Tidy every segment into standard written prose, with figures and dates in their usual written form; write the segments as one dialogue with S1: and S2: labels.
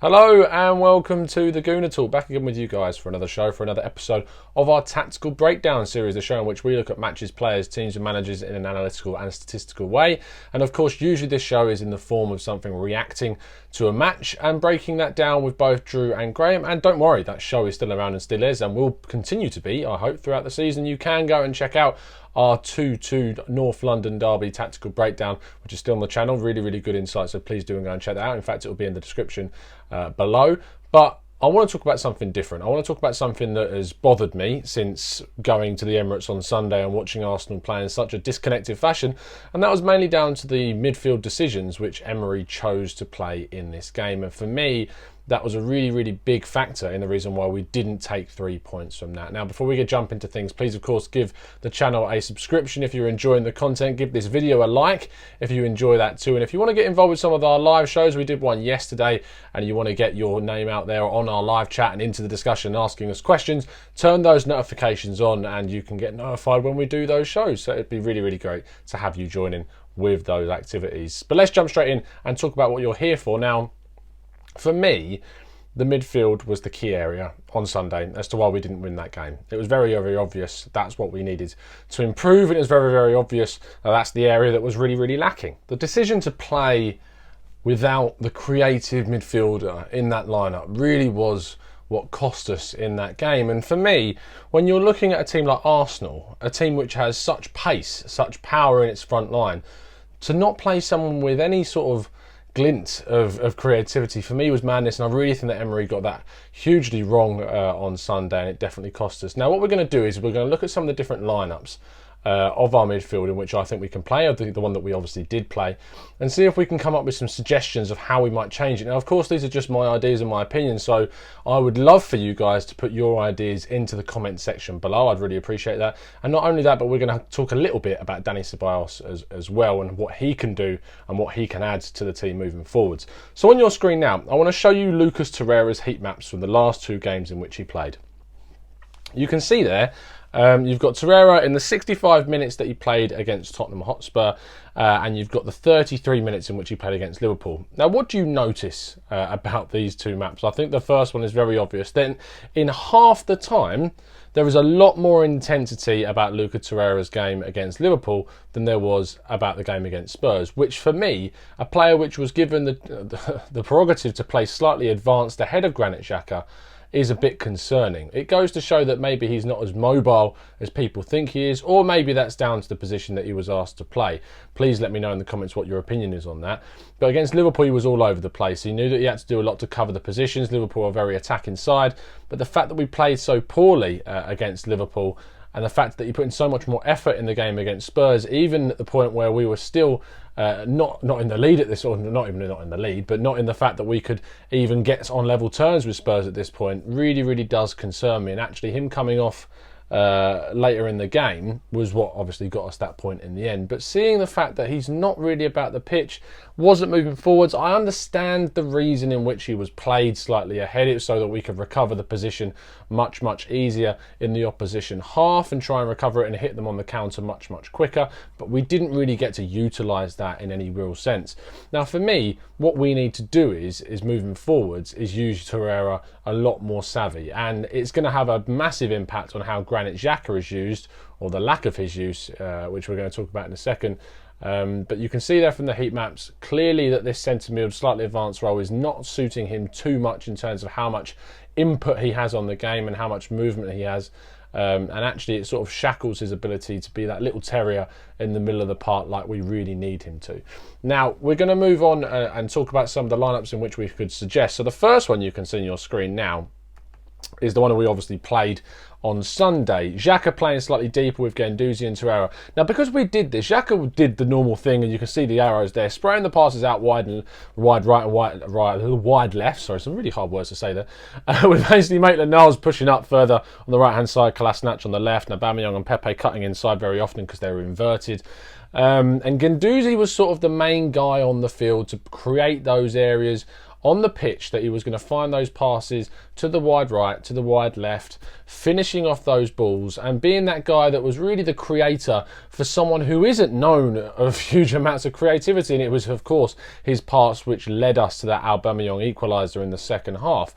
S1: Hello and welcome to the Gooner Talk, back again with you guys for another show, for another episode of our Tactical Breakdown series, the show in which we look at matches, players, teams and managers in an analytical and statistical way. And of course, usually this show is in the form of something reacting to a match and breaking that down with both Drew and Graham. And don't worry, that show is still around and still is and will continue to be, I hope, throughout the season. You can go and check out our 2-2 North London Derby tactical breakdown, which is still on the channel. Really good insight, so please do go and check that out. In fact, it will be in the description below. But I want to talk about something different. I want to talk about something that has bothered me since going to the Emirates on Sunday and watching Arsenal play in such a disconnected fashion, and that was mainly down to the midfield decisions which Emery chose to play in this game. And for me, that was a really big factor in the reason why we didn't take 3 points from that. Now, before we jump into things, please, of course, give the channel a subscription if you're enjoying the content. Give this video a like if you enjoy that too. And if you want to get involved with some of our live shows, we did one yesterday, and you want to get your name out there on our live chat and into the discussion, asking us questions, turn those notifications on and you can get notified when we do those shows. So it'd be really great to have you joining with those activities. But let's jump straight in and talk about what you're here for. Now, for me, the midfield was the key area on Sunday as to why we didn't win that game. It was very obvious that's what we needed to improve, and it was very obvious that that's the area that was really lacking. The decision to play without the creative midfielder in that lineup really was what cost us in that game. And for me, when you're looking at a team like Arsenal, a team which has such pace, such power in its front line, to not play someone with any sort of glint of creativity, for me, was madness. And I really think that Emery got that hugely wrong on Sunday, and it definitely cost us. Now, what we're going to do is we're going to look at some of the different lineups of our midfield in which I think we can play, the one that we obviously did play, and see if we can come up with some suggestions of how we might change it. Now, of course, these are just my ideas and my opinions, so I would love for you guys to put your ideas into the comment section below. I'd really appreciate that. And not only that, but we're going to talk a little bit about Danny Ceballos as well, and what he can do and what he can add to the team moving forwards. So on your screen now, I want to show you Lucas Torreira's heat maps from the last two games in which he played. You can see there, you've got Torreira in the 65 minutes that he played against Tottenham Hotspur, and you've got the 33 minutes in which he played against Liverpool. Now, what do you notice about these two maps? I think the first one is very obvious. Then, in half the time, there is a lot more intensity about Lucas Torreira's game against Liverpool than there was about the game against Spurs, which for me, a player which was given the prerogative to play slightly advanced ahead of Granit Xhaka, is a bit concerning. It goes to show that maybe he's not as mobile as people think he is, or maybe that's down to the position that he was asked to play. Please let me know in the comments what your opinion is on that. But against Liverpool, he was all over the place. He knew that he had to do a lot to cover the positions. Liverpool are very attacking side, but the fact that we played so poorly against Liverpool, and the fact that he put in so much more effort in the game against Spurs, even at the point where we were still not in the lead at this, or not in the lead, but not in the fact that we could even get on level terms with Spurs at this point, really does concern me. And actually, him coming off later in the game was what obviously got us that point in the end. But seeing the fact that he's not really about the pitch, wasn't moving forwards, I understand the reason in which he was played slightly ahead, it so that we could recover the position much easier in the opposition half and try and recover it and hit them on the counter much quicker. But we didn't really get to utilise that in any real sense. Now, for me, what we need to do is moving forwards is use Torreira a lot more savvy, and it's going to have a massive impact on how Granit Xhaka is used, or the lack of his use, which we're going to talk about in a second. But you can see there from the heat maps clearly that this centre mid slightly advanced role is not suiting him too much in terms of how much input he has on the game and how much movement he has. And actually it sort of shackles his ability to be that little terrier in the middle of the park like we really need him to. Now, we're going to move on and talk about some of the lineups in which we could suggest. So the first one you can see on your screen now is the one that we obviously played on Sunday. Xhaka playing slightly deeper with Guendouzi and Torreira. Now, because we did this, Xhaka did the normal thing, and you can see the arrows there, spraying the passes out wide right and wide left. Sorry, some really hard words to say there. With basically Maitland-Niles pushing up further on the right-hand side, Kolasinac on the left, and Aubameyang and Pepe cutting inside very often because they were inverted. And Guendouzi was sort of the main guy on the field to create those areas on the pitch that he was going to find those passes to the wide right, to the wide left, finishing off those balls and being that guy that was really the creator for someone who isn't known of huge amounts of creativity. And it was, of course, his pass which led us to that Aubameyang equaliser in the second half.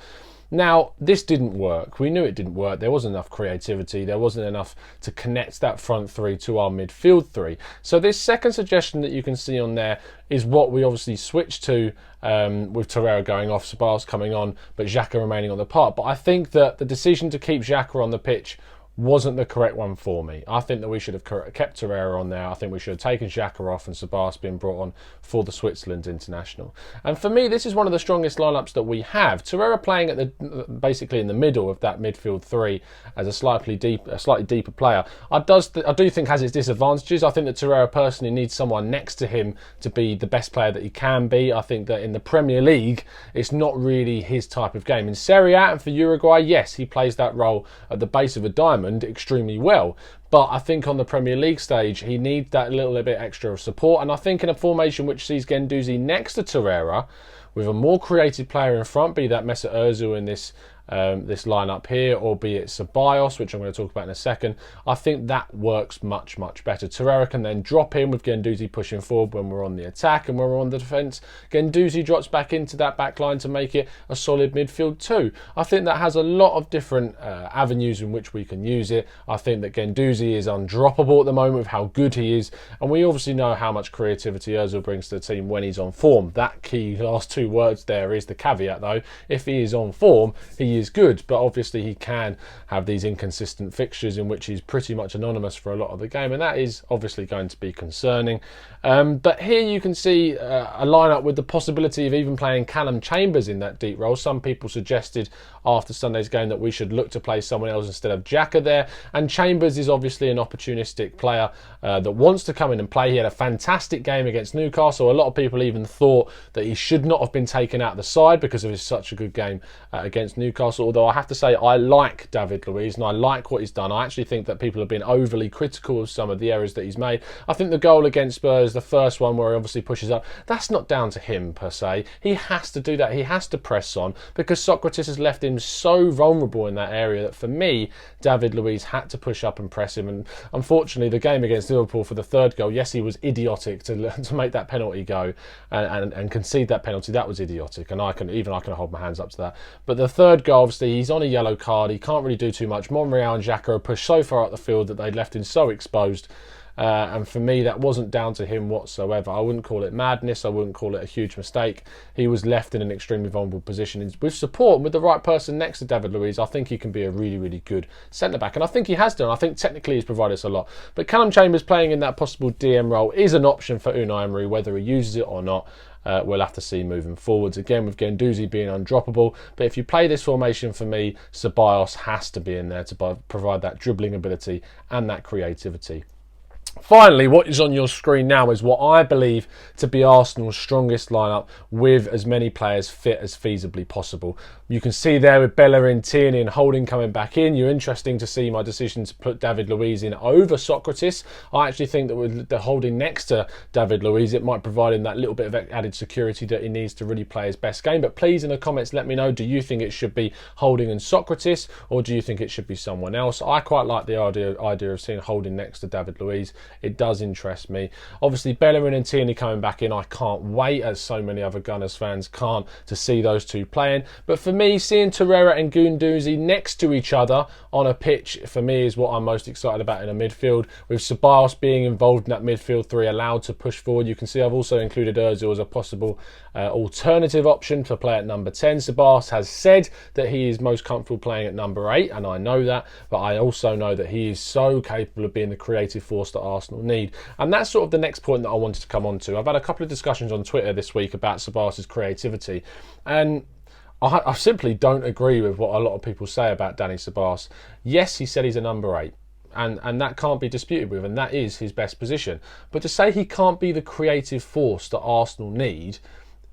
S1: Now, this didn't work. We knew it didn't work. There wasn't enough creativity. There wasn't enough to connect that front three to our midfield three. So this second suggestion that you can see on there is what we obviously switched to with Torreira going off, Ceballos coming on, but Xhaka remaining on the park. But I think that the decision to keep Xhaka on the pitch wasn't the correct one for me. I think that we should have kept Torreira on there. I think we should have taken Xhaka off and Ceballos being brought on for the Switzerland international. And for me, this is one of the strongest lineups that we have. Torreira playing at basically in the middle of that midfield three as a slightly deeper player. I do think has its disadvantages. I think that Torreira personally needs someone next to him to be the best player that he can be. I think that in the Premier League, it's not really his type of game. In Serie A and for Uruguay, yes, he plays that role at the base of a diamond extremely well, but I think on the Premier League stage he needs that little bit extra of support. And I think in a formation which sees Guendouzi next to Torreira with a more creative player in front, be that Mesut Ozil in this lineup here, or be it Ceballos, which I'm going to talk about in a second, I think that works much better. Torreira can then drop in with Guendouzi pushing forward when we're on the attack, and when we're on the defence, Guendouzi drops back into that back line to make it a solid midfield too. I think that has a lot of different avenues in which we can use it. I think that Guendouzi is undroppable at the moment with how good he is, and we obviously know how much creativity Ozil brings to the team when he's on form. That key last two words there is the caveat though. If he is on form, he is good, but obviously he can have these inconsistent fixtures in which he's pretty much anonymous for a lot of the game, and that is obviously going to be concerning. But here you can see a lineup with the possibility of even playing Callum Chambers in that deep role. Some people suggested after Sunday's game that we should look to play someone else instead of Xhaka there, and Chambers is obviously an opportunistic player that wants to come in and play. He had a fantastic game against Newcastle. A lot of people even thought that he should not have been taken out of the side because of his such a good game against Newcastle. Although I have to say I like David Luiz and I like what he's done. I actually think that people have been overly critical of some of the errors that he's made. I think the goal against Spurs, the first one where he obviously pushes up, that's not down to him per se. He has to do that. He has to press on because Socrates has left him so vulnerable in that area that for me, David Luiz had to push up and press him. And unfortunately, the game against Liverpool for the third goal, yes, he was idiotic to make that penalty go and concede that penalty. That was idiotic, and I can hold my hands up to that. But the third goal, obviously, he's on a yellow card. He can't really do too much. Monreal and Xhaka are pushed so far up the field that they'd left him so exposed. And for me, that wasn't down to him whatsoever. I wouldn't call it madness. I wouldn't call it a huge mistake. He was left in an extremely vulnerable position. With support and with the right person next to David Luiz, I think he can be a really, really good centre-back. And I think he has done. I think technically he's provided us a lot. But Callum Chambers playing in that possible DM role is an option for Unai Emery. Whether he uses it or not, we'll have to see moving forwards. Again, with Guendouzi being undroppable. But if you play this formation, for me, Ceballos has to be in there to provide that dribbling ability and that creativity. Finally, what is on your screen now is what I believe to be Arsenal's strongest lineup with as many players fit as feasibly possible. You can see there with Bellerin, Tierney and Holding coming back in. You're interesting to see my decision to put David Luiz in over Socrates. I actually think that with the Holding next to David Luiz, it might provide him that little bit of added security that he needs to really play his best game. But please, in the comments, let me know, do you think it should be Holding and Socrates, or do you think it should be someone else? I quite like the idea of seeing Holding next to David Luiz. It does interest me. Obviously, Bellerin and Tierney coming back in. I can't wait, as so many other Gunners fans can't, to see those two playing. But for me, seeing Torreira and Guendouzi next to each other on a pitch, for me, is what I'm most excited about in a midfield. With Ceballos being involved in that midfield three, allowed to push forward. You can see I've also included Ozil as a possible alternative option to play at number 10. Ceballos has said that he is most comfortable playing at number 8, and I know that, but I also know that he is so capable of being the creative force that Arsenal need. And that's sort of the next point that I wanted to come on to. I've had a couple of discussions on Twitter this week about Ceballos' creativity, and I simply don't agree with what a lot of people say about Danny Ceballos. Yes, he said he's a number 8. And that can't be disputed with, and that is his best position. But to say he can't be the creative force that Arsenal need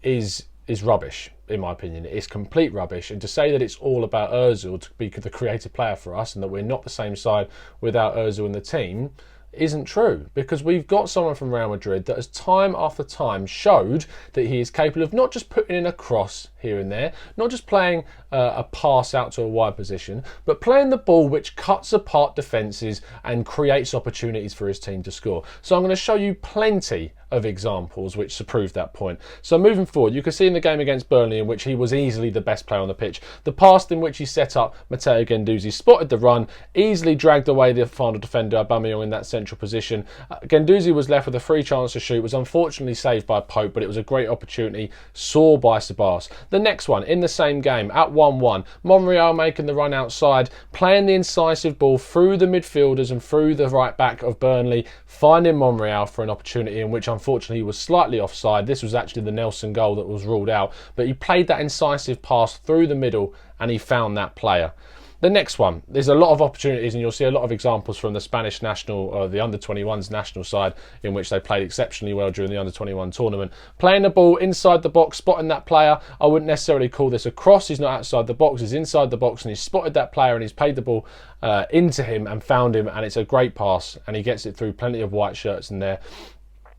S1: is rubbish, in my opinion. It's complete rubbish. And to say that it's all about Ozil to be the creative player for us and that we're not the same side without Ozil in the team isn't true, because we've got someone from Real Madrid that has time after time showed that he is capable of not just putting in a cross here and there, not just playing a pass out to a wide position, but playing the ball which cuts apart defences and creates opportunities for his team to score. So I'm going to show you plenty of examples which prove that point. So moving forward, you can see in the game against Burnley, in which he was easily the best player on the pitch, the pass in which he set up Matteo Guendouzi, spotted the run, easily dragged away the final defender Aubameyang in that central position. Guendouzi was left with a free chance to shoot, was unfortunately saved by Pope, but it was a great opportunity, saw by Ceballos. The next one, in the same game, at 1-1, Monreal making the run outside, playing the incisive ball through the midfielders and through the right back of Burnley, finding Monreal for an opportunity in which unfortunately he was slightly offside. This was actually the Nelson goal that was ruled out, but he played that incisive pass through the middle and he found that player. The next one, there's a lot of opportunities, and you'll see a lot of examples from the Spanish national, or the under-21s national side, in which they played exceptionally well during the under-21 tournament. Playing the ball inside the box, spotting that player. I wouldn't necessarily call this a cross. He's not outside the box, he's inside the box, and he's spotted that player and he's played the ball into him and found him, and it's a great pass, and he gets it through plenty of white shirts in there.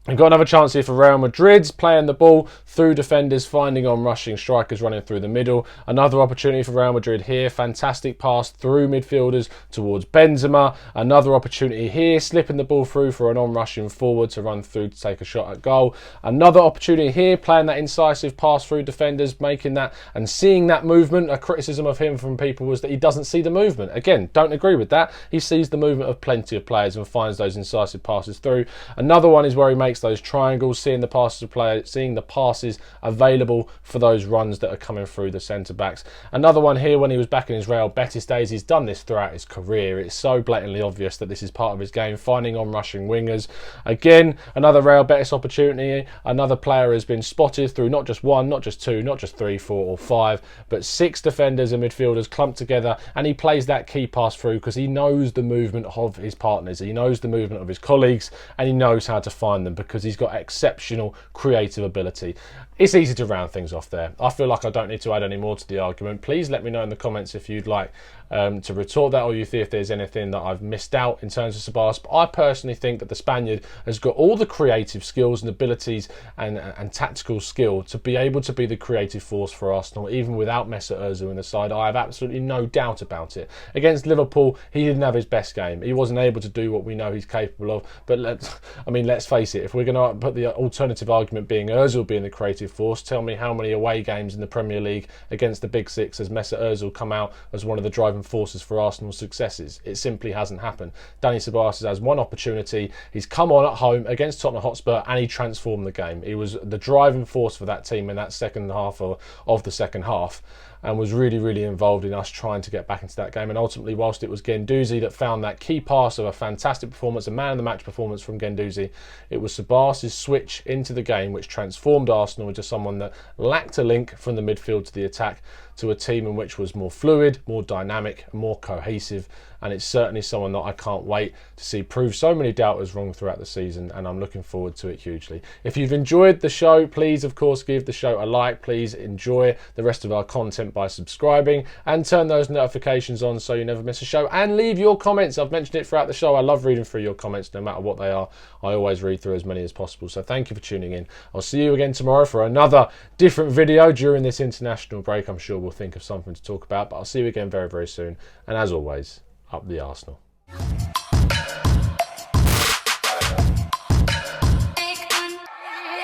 S1: We've got another chance here for Real Madrid, playing the ball through defenders, finding on rushing strikers running through the middle. Another opportunity for Real Madrid here, fantastic pass through midfielders towards Benzema. Another opportunity here, slipping the ball through for an on-rushing forward to run through to take a shot at goal. Another opportunity here, playing that incisive pass through defenders, making that and seeing that movement. A criticism of him from people was that he doesn't see the movement. Again, don't agree with that. He sees the movement of plenty of players and finds those incisive passes through. Another one is where he makes those triangles, seeing the passes of players, seeing the passes available for those runs that are coming through the centre backs. Another one here when he was back in his Real Betis days. He's done this throughout his career. It's so blatantly obvious that this is part of his game, finding on rushing wingers. Again, another Real Betis opportunity. Another player has been spotted through not just one, not just two, not just three, four or five, but six defenders and midfielders clumped together, and he plays that key pass through because he knows the movement of his partners, he knows the movement of his colleagues, and he knows how to find them because he's got exceptional creative ability. It's easy to round things off there. I feel like I don't need to add any more to the argument. Please let me know in the comments if you'd like to retort that, or you think if there's anything that I've missed out in terms of Ceballos. But I personally think that the Spaniard has got all the creative skills and abilities and tactical skill to be able to be the creative force for Arsenal, even without Mesut Ozil in the side. I have absolutely no doubt about it. Against Liverpool, he didn't have his best game. He wasn't able to do what we know he's capable of. But let's face it, if we're going to put the alternative argument being Ozil being the creative force, tell me how many away games in the Premier League against the Big Six has Mesut Ozil come out as one of the driving forces for Arsenal's successes? It simply hasn't happened. Dani Ceballos has one opportunity. He's come on at home against Tottenham Hotspur and he transformed the game. He was the driving force for that team in that second half of the second half, and was really, really involved in us trying to get back into that game. And ultimately, whilst it was Guendouzi that found that key pass of a fantastic performance, a man-of-the-match performance from Guendouzi, it was Ceballos' switch into the game which transformed Arsenal into someone that lacked a link from the midfield to the attack, to a team in which was more fluid, more dynamic, more cohesive. And it's certainly someone that I can't wait to see prove so many doubters wrong throughout the season, and I'm looking forward to it hugely. If you've enjoyed the show, please of course give the show a like. Please enjoy the rest of our content by subscribing and turn those notifications on so you never miss a show, and leave your comments. I've mentioned it throughout the show. I love reading through your comments no matter what they are. I always read through as many as possible, so thank you for tuning in. I'll see you again tomorrow for another different video during this international break. I'm sure we'll think of something to talk about, but I'll see you again very, very soon. And as always, up the Arsenal.